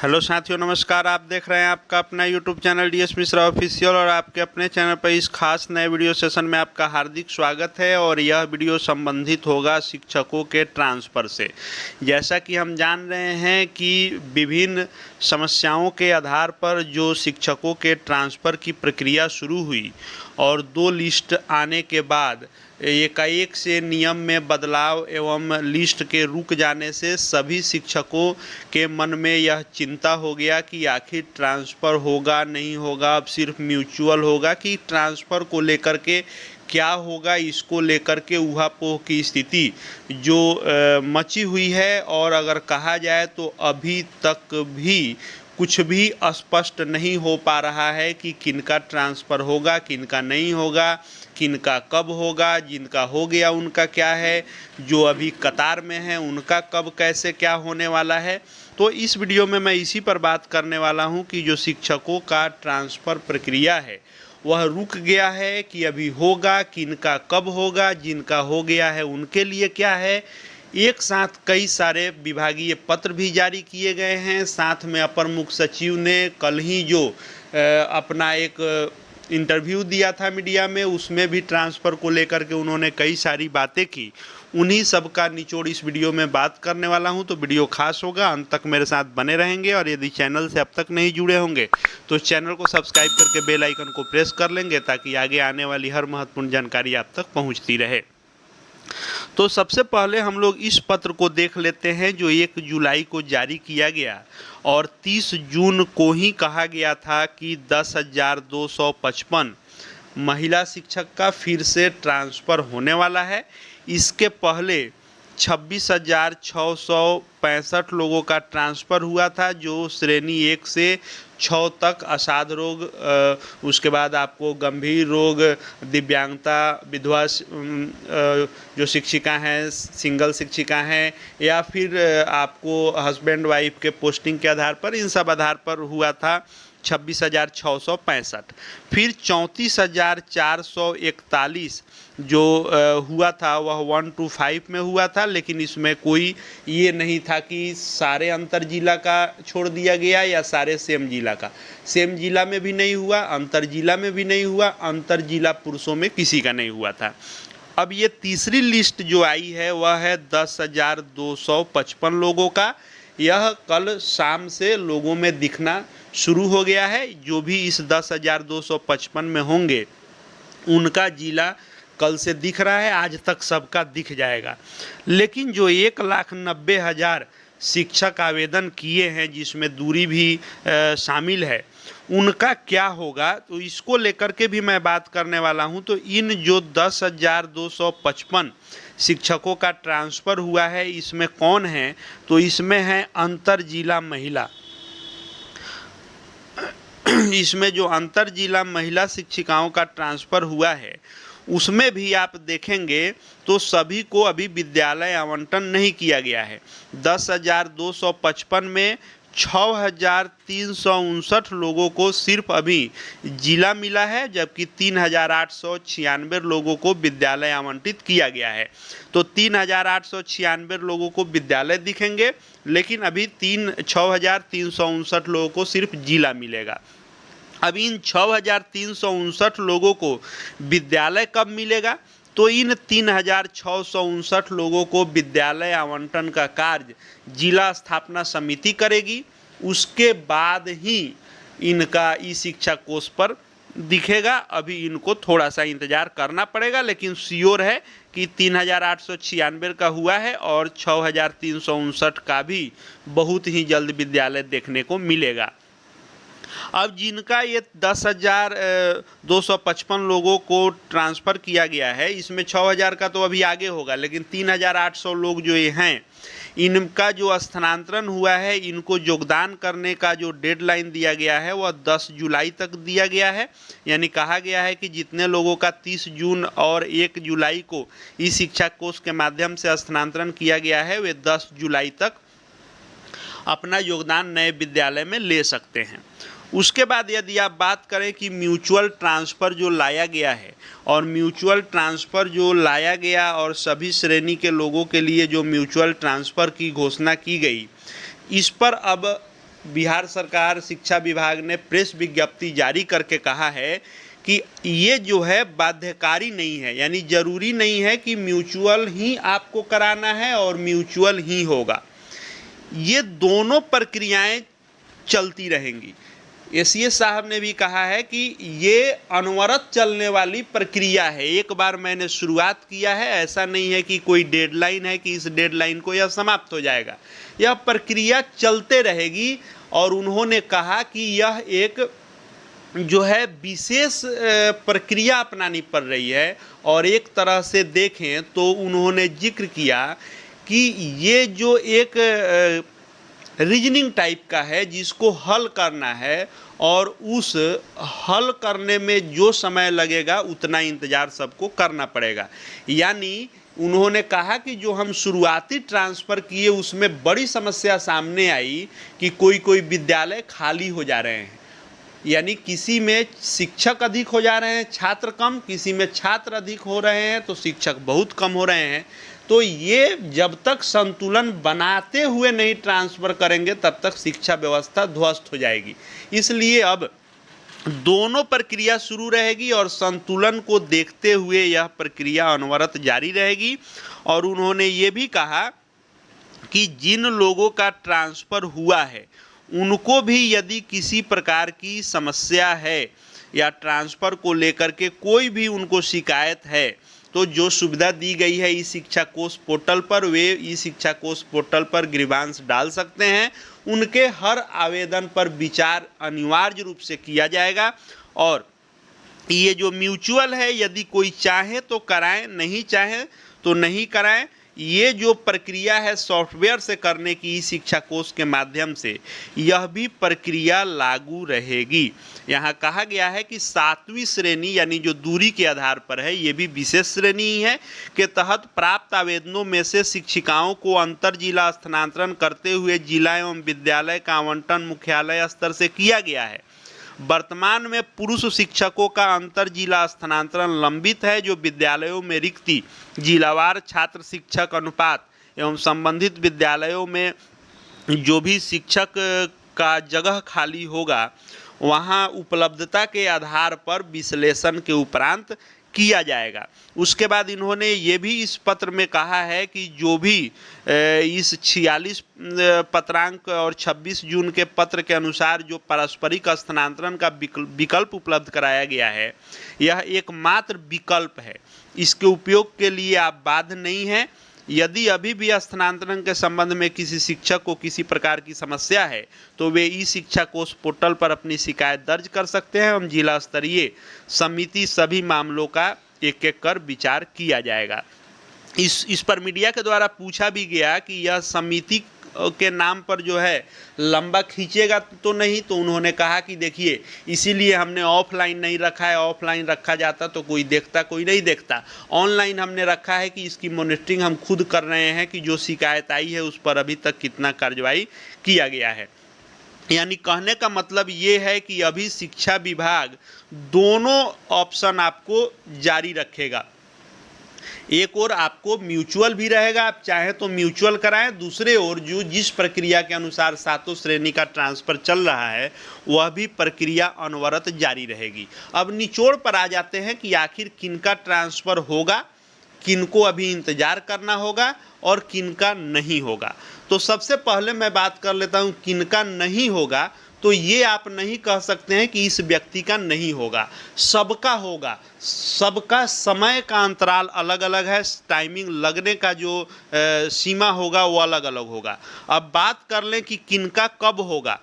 Hello साथियों, नमस्कार। आप देख रहे हैं आपका अपना YouTube channel DS Mishra official और आपके अपने चैनल पर इस खास नए वीडियो सेशन में आपका हार्दिक स्वागत है। और यह वीडियो संबंधित होगा शिक्षकों के ट्रांसफ़र से। जैसा कि हम जान रहे हैं कि विभिन्न समस्याओं के आधार पर जो शिक्षकों के ट्रांसफ़र की प्रक्रिया शुरू हुई और 2 लिस्ट आने के बाद एकाएक से नियम में बदलाव एवं लिस्ट के रुक जाने से सभी शिक्षकों के मन में यह चिंता हो गया कि आखिर ट्रांसफ़र होगा नहीं होगा, अब सिर्फ म्यूचुअल होगा कि ट्रांसफ़र को लेकर के क्या होगा। इसको लेकर के ऊहापोह की स्थिति जो मची हुई है। और अगर कहा जाए तो अभी तक भी कुछ भी स्पष्ट नहीं हो पा रहा है कि किनका ट्रांसफ़र होगा, किनका नहीं होगा, किनका कब होगा। जिनका हो गया उनका क्या है, जो अभी कतार में है उनका कब कैसे क्या होने वाला है। तो इस वीडियो में मैं इसी पर बात करने वाला हूं कि जो शिक्षकों का ट्रांसफ़र प्रक्रिया है वह रुक गया है कि अभी होगा, किनका कब होगा, जिनका हो गया है उनके लिए क्या है। एक साथ कई सारे विभागीय पत्र भी जारी किए गए हैं। साथ में अपर मुख्य सचिव ने कल ही जो अपना एक इंटरव्यू दिया था मीडिया में, उसमें भी ट्रांसफ़र को लेकर के उन्होंने कई सारी बातें की। उन्हीं सब का निचोड़ इस वीडियो में बात करने वाला हूं। तो वीडियो खास होगा, अंत तक मेरे साथ बने रहेंगे। और यदि चैनल से अब तक नहीं जुड़े होंगे तो चैनल को सब्सक्राइब करके बेल आइकन को प्रेस कर लेंगे ताकि आगे आने वाली हर महत्वपूर्ण जानकारी आप तक पहुंचती रहे। तो सबसे पहले हम लोग इस पत्र को देख लेते हैं जो 1 जुलाई को जारी किया गया और 30 जून को ही कहा गया था कि 10,255 महिला शिक्षक का फिर से ट्रांसफ़र होने वाला है। इसके पहले 26,665 लोगों का ट्रांसफ़र हुआ था जो श्रेणी 1 से 6 तक असाध रोग, उसके बाद आपको गंभीर रोग, दिव्यांगता, विधवा जो शिक्षिका हैं, सिंगल शिक्षिका हैं, या फिर आपको हस्बैंड वाइफ के पोस्टिंग के आधार पर, इन सब आधार पर हुआ था 26,665। फिर 34,441 जो हुआ था वह 1 to 5 में हुआ था, लेकिन इसमें कोई ये नहीं था कि सारे अंतर जिला का छोड़ दिया गया या सारे सेम जिला का। सेम जिला में भी नहीं हुआ, अंतर जिला में भी नहीं हुआ, अंतर जिला पुरुषों में किसी का नहीं हुआ था। अब ये तीसरी लिस्ट जो आई है वह है 10,255 लोगों का। यह कल शाम से लोगों में दिखना शुरू हो गया है। जो भी इस 10,255 में होंगे उनका जिला कल से दिख रहा है, आज तक सबका दिख जाएगा। लेकिन जो 1,90,000 शिक्षक आवेदन किए हैं जिसमें दूरी भी शामिल है, उनका क्या होगा, तो इसको लेकर के भी मैं बात करने वाला हूं। तो इन जो 10,255 शिक्षकों का ट्रांसफ़र हुआ है इसमें कौन है, तो इसमें है अंतर जिला महिला। इसमें जो अंतर जिला महिला शिक्षिकाओं का ट्रांसफ़र हुआ है उसमें भी आप देखेंगे तो सभी को अभी विद्यालय आवंटन नहीं किया गया है। 10,255 में 6,359 लोगों को सिर्फ अभी जिला मिला है, जबकि 3,896 लोगों को विद्यालय आवंटित किया गया है। तो 3,896 लोगों को विद्यालय दिखेंगे, लेकिन अभी 6,359 लोगों को सिर्फ जिला मिलेगा। अब इन 6,359 लोगों को विद्यालय कब मिलेगा, तो इन 3,659 लोगों को विद्यालय आवंटन का कार्य जिला स्थापना समिति करेगी। उसके बाद ही इनका ई शिक्षा कोष पर दिखेगा। अभी इनको थोड़ा सा इंतजार करना पड़ेगा, लेकिन श्योर है कि 3,896 का हुआ है और 6,359 का भी बहुत ही जल्द विद्यालय देखने को मिलेगा। अब जिनका ये 10,255 लोगों को ट्रांसफ़र किया गया है, इसमें 6,000 का तो अभी आगे होगा, लेकिन 3,800 लोग जो ये हैं इनका जो स्थानांतरण हुआ है, इनको योगदान करने का जो डेडलाइन दिया गया है वह 10 जुलाई तक दिया गया है। यानी कहा गया है कि जितने लोगों का 30 जून और 1 जुलाई को इस शिक्षा कोष के माध्यम से स्थानांतरण किया गया है वे 10 जुलाई तक अपना योगदान नए विद्यालय में ले सकते हैं। उसके बाद यदि आप बात करें कि म्यूचुअल ट्रांसफ़र जो लाया गया है, और म्यूचुअल ट्रांसफ़र जो लाया गया और सभी श्रेणी के लोगों के लिए जो म्यूचुअल ट्रांसफ़र की घोषणा की गई, इस पर अब बिहार सरकार शिक्षा विभाग ने प्रेस विज्ञप्ति जारी करके कहा है कि ये जो है बाध्यकारी नहीं है, यानी जरूरी नहीं है कि म्यूचुअल ही आपको कराना है और म्यूचुअल ही होगा। ये दोनों प्रक्रियाएं चलती रहेंगी। एसीएस साहब ने भी कहा है कि ये अनवरत चलने वाली प्रक्रिया है, एक बार मैंने शुरुआत किया है, ऐसा नहीं है कि कोई डेडलाइन है कि इस डेडलाइन को यह समाप्त हो जाएगा। यह प्रक्रिया चलते रहेगी और उन्होंने कहा कि यह एक जो है विशेष प्रक्रिया अपनानी पड़ रही है। और एक तरह से देखें तो उन्होंने जिक्र किया कि ये जो एक रीजनिंग टाइप का है जिसको हल करना है, और उस हल करने में जो समय लगेगा उतना इंतज़ार सबको करना पड़ेगा। यानी उन्होंने कहा कि जो हम शुरुआती ट्रांसफ़र किए उसमें बड़ी समस्या सामने आई कि कोई विद्यालय खाली हो जा रहे हैं, यानी किसी में शिक्षक अधिक हो जा रहे हैं, छात्र कम, किसी में छात्र अधिक हो रहे हैं तो शिक्षक बहुत कम हो रहे हैं। तो ये जब तक संतुलन बनाते हुए नहीं ट्रांसफ़र करेंगे तब तक शिक्षा व्यवस्था ध्वस्त हो जाएगी। इसलिए अब दोनों प्रक्रिया शुरू रहेगी और संतुलन को देखते हुए यह प्रक्रिया अनवरत जारी रहेगी। और उन्होंने ये भी कहा कि जिन लोगों का ट्रांसफ़र हुआ है उनको भी यदि किसी प्रकार की समस्या है या ट्रांसफ़र को लेकर के कोई भी उनको शिकायत है तो जो सुविधा दी गई है ई शिक्षा कोष पोर्टल पर, वे ई शिक्षा कोष पोर्टल पर ग्रीवांस डाल सकते हैं। उनके हर आवेदन पर विचार अनिवार्य रूप से किया जाएगा। और ये जो म्यूचुअल है, यदि कोई चाहे तो कराएं, नहीं चाहे तो नहीं कराएं। ये जो प्रक्रिया है सॉफ्टवेयर से करने की ई शिक्षा कोष के माध्यम से, यह भी प्रक्रिया लागू रहेगी। यहाँ कहा गया है कि 7वीं श्रेणी यानी जो दूरी के आधार पर है, ये भी विशेष श्रेणी ही है, के तहत प्राप्त आवेदनों में से शिक्षिकाओं को अंतर जिला स्थानांतरण करते हुए जिला एवं विद्यालय का आवंटन मुख्यालय स्तर से किया गया है। वर्तमान में पुरुष शिक्षकों का अंतर जिला स्थानांतरण लंबित है, जो विद्यालयों में रिक्ति, जिलावार छात्र शिक्षक अनुपात एवं संबंधित विद्यालयों में जो भी शिक्षक का जगह खाली होगा वहां उपलब्धता के आधार पर विश्लेषण के उपरांत किया जाएगा। उसके बाद इन्होंने ये भी इस पत्र में कहा है कि जो भी इस 46 पत्रांक और 26 जून के पत्र के अनुसार जो पारस्परिक स्थानांतरण का विकल्प उपलब्ध कराया गया है, यह एकमात्र विकल्प है। इसके उपयोग के लिए आप बाध्य नहीं हैं। यदि अभी भी स्थानांतरण के संबंध में किसी शिक्षक को किसी प्रकार की समस्या है तो वे ई शिक्षा कोष पोर्टल पर अपनी शिकायत दर्ज कर सकते हैं एवं जिला स्तरीय समिति सभी मामलों का एक एक कर विचार किया जाएगा। इस पर मीडिया के द्वारा पूछा भी गया कि यह समिति के नाम पर जो है लंबा खींचेगा तो नहीं, तो उन्होंने कहा कि देखिए इसीलिए हमने ऑफलाइन नहीं रखा है, ऑफलाइन रखा जाता तो कोई देखता कोई नहीं देखता। ऑनलाइन हमने रखा है कि इसकी मॉनिटरिंग हम खुद कर रहे हैं कि जो शिकायत आई है उस पर अभी तक कितना कार्रवाई किया गया है। यानी कहने का मतलब ये है कि अभी शिक्षा विभाग दोनों ऑप्शन आपको जारी रखेगा। एक और आपको म्यूचुअल भी रहेगा, आप चाहें तो म्यूचुअल कराएं। दूसरे ओर जो जिस प्रक्रिया के अनुसार 7वीं श्रेणी का ट्रांसफ़र चल रहा है वह भी प्रक्रिया अनवरत जारी रहेगी। अब निचोड़ पर आ जाते हैं कि आखिर किनका ट्रांसफ़र होगा, किनको अभी इंतज़ार करना होगा और किनका नहीं होगा। तो सबसे पहले मैं बात कर लेता हूँ किनका नहीं होगा। तो ये आप नहीं कह सकते हैं कि इस व्यक्ति का नहीं होगा, सबका होगा। सबका समय का अंतराल अलग अलग है, टाइमिंग लगने का जो सीमा होगा वो अलग अलग होगा। अब बात कर लें कि किनका कब होगा,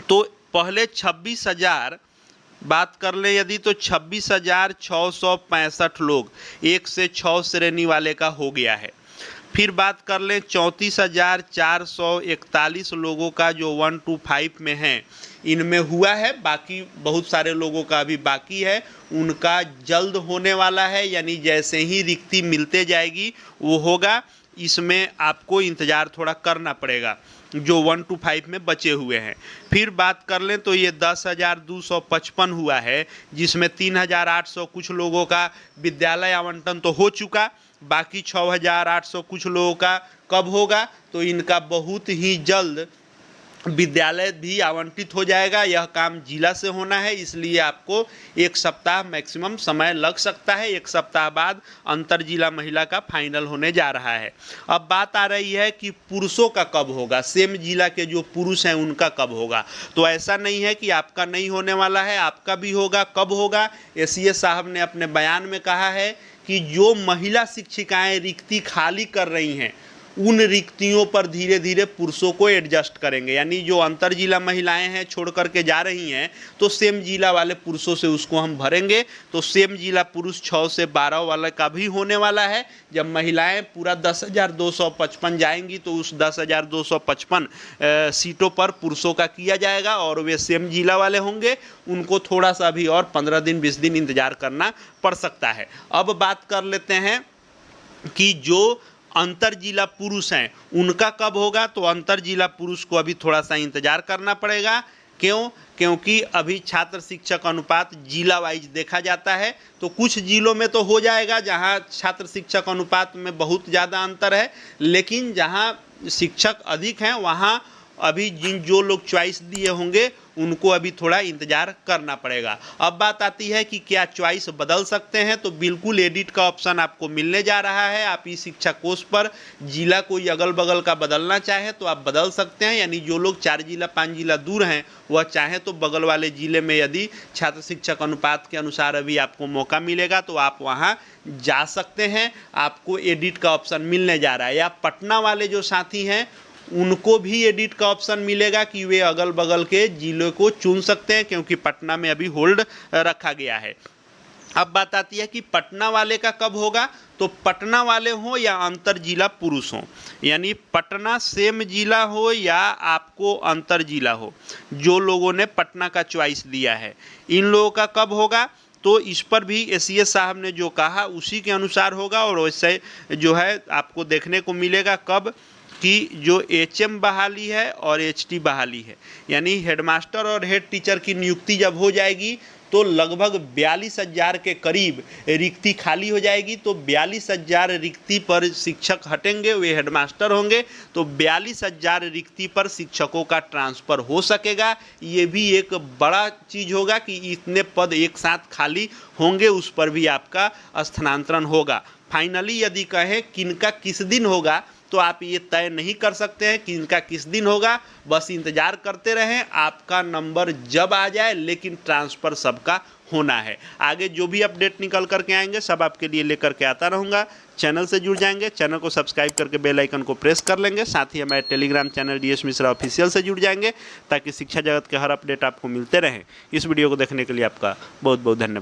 तो पहले 26,000 बात कर लें यदि, तो 26,665 लोग 1 से 6 श्रेणी वाले का हो गया है। फिर बात कर लें 34,441 लोगों का जो 1 to 5 में हैं, इनमें हुआ है। बाकी बहुत सारे लोगों का अभी बाकी है, उनका जल्द होने वाला है, यानी जैसे ही रिक्ति मिलते जाएगी वो होगा। इसमें आपको इंतज़ार थोड़ा करना पड़ेगा जो 1 to 5 में बचे हुए हैं। फिर बात कर लें तो ये 10,255 हुआ है, जिसमें 3,800 कुछ लोगों का विद्यालय आवंटन तो हो चुका, बाकी 6,800 कुछ लोगों का कब होगा, तो इनका बहुत ही जल्द विद्यालय भी आवंटित हो जाएगा। यह काम जिला से होना है, इसलिए आपको 1 सप्ताह मैक्सिमम समय लग सकता है। 1 सप्ताह बाद अंतर जिला महिला का फाइनल होने जा रहा है। अब बात आ रही है कि पुरुषों का कब होगा, सेम जिला के जो पुरुष हैं उनका कब होगा। तो ऐसा नहीं है कि आपका नहीं होने वाला है, आपका भी होगा। कब होगा? एसीएस साहब ने अपने बयान में कहा है कि जो महिला शिक्षिकाएं रिक्ति खाली कर रही हैं उन रिक्तियों पर धीरे धीरे पुरुषों को एडजस्ट करेंगे। यानी जो अंतर जिला महिलाएं हैं छोड़ करके जा रही हैं, तो सेम जिला वाले पुरुषों से उसको हम भरेंगे। तो सेम जिला पुरुष 6 से 12 वाला का भी होने वाला है। जब महिलाएं पूरा 10,255 जाएंगी तो उस 10,255 सीटों पर पुरुषों का किया जाएगा और वे सेम जिला वाले होंगे। उनको थोड़ा सा भी और 15 दिन 20 दिन इंतजार करना पड़ सकता है। अब बात कर लेते हैं कि जो अंतर जिला पुरुष हैं उनका कब होगा। तो अंतर जिला पुरुष को अभी थोड़ा सा इंतजार करना पड़ेगा। क्यों? क्योंकि अभी छात्र शिक्षक अनुपात जिला वाइज देखा जाता है। तो कुछ जिलों में तो हो जाएगा जहां छात्र शिक्षक अनुपात में बहुत ज़्यादा अंतर है, लेकिन जहां शिक्षक अधिक हैं वहां अभी जो लोग चॉइस दिए होंगे उनको अभी थोड़ा इंतजार करना पड़ेगा। अब बात आती है कि क्या चॉइस बदल सकते हैं। तो बिल्कुल एडिट का ऑप्शन आपको मिलने जा रहा है। आप इस शिक्षा कोष पर जिला कोई अगल बगल का बदलना चाहे तो आप बदल सकते हैं। यानी जो लोग 4 जिला 5 जिला दूर हैं वह चाहे तो बगल वाले जिले में यदि छात्र शिक्षक अनुपात के अनुसार अभी आपको मौका मिलेगा तो आप वहाँ जा सकते हैं। आपको एडिट का ऑप्शन मिलने जा रहा है। या पटना वाले जो साथी हैं उनको भी एडिट का ऑप्शन मिलेगा कि वे अगल बगल के जिलों को चुन सकते हैं, क्योंकि पटना में अभी होल्ड रखा गया है। अब बात आती है कि पटना वाले का कब होगा। तो पटना वाले हो या अंतर जिला पुरुष हो, यानी पटना सेम जिला हो या आपको अंतर जिला हो, जो लोगों ने पटना का चॉइस दिया है इन लोगों का कब होगा। तो इस पर भी एसीएस साहब ने जो कहा उसी के अनुसार होगा। और वैसे जो है आपको देखने को मिलेगा कब कि जो एचएम बहाली है और एचटी बहाली है, यानी हेडमास्टर और हेड टीचर की नियुक्ति जब हो जाएगी तो लगभग 42,000 के करीब रिक्ति खाली हो जाएगी। तो 42,000 रिक्ति पर शिक्षक हटेंगे, वे हेडमास्टर होंगे। तो 42,000 रिक्ति पर शिक्षकों का ट्रांसफ़र हो सकेगा। ये भी एक बड़ा चीज़ होगा कि इतने पद एक साथ खाली होंगे, उस पर भी आपका स्थानांतरण होगा। फाइनली यदि कहें किनका किस दिन होगा तो आप ये तय नहीं कर सकते हैं कि इनका किस दिन होगा। बस इंतज़ार करते रहें, आपका नंबर जब आ जाए, लेकिन ट्रांसफ़र सबका होना है। आगे जो भी अपडेट निकल करके आएंगे सब आपके लिए लेकर के आता रहूँगा। चैनल से जुड़ जाएंगे, चैनल को सब्सक्राइब करके बेल आइकन को प्रेस कर लेंगे। साथ ही हमारे Telegram channel DS Mishra official से जुड़ जाएंगे ताकि शिक्षा जगत के हर अपडेट आपको मिलते रहें। इस वीडियो को देखने के लिए आपका बहुत बहुत धन्यवाद।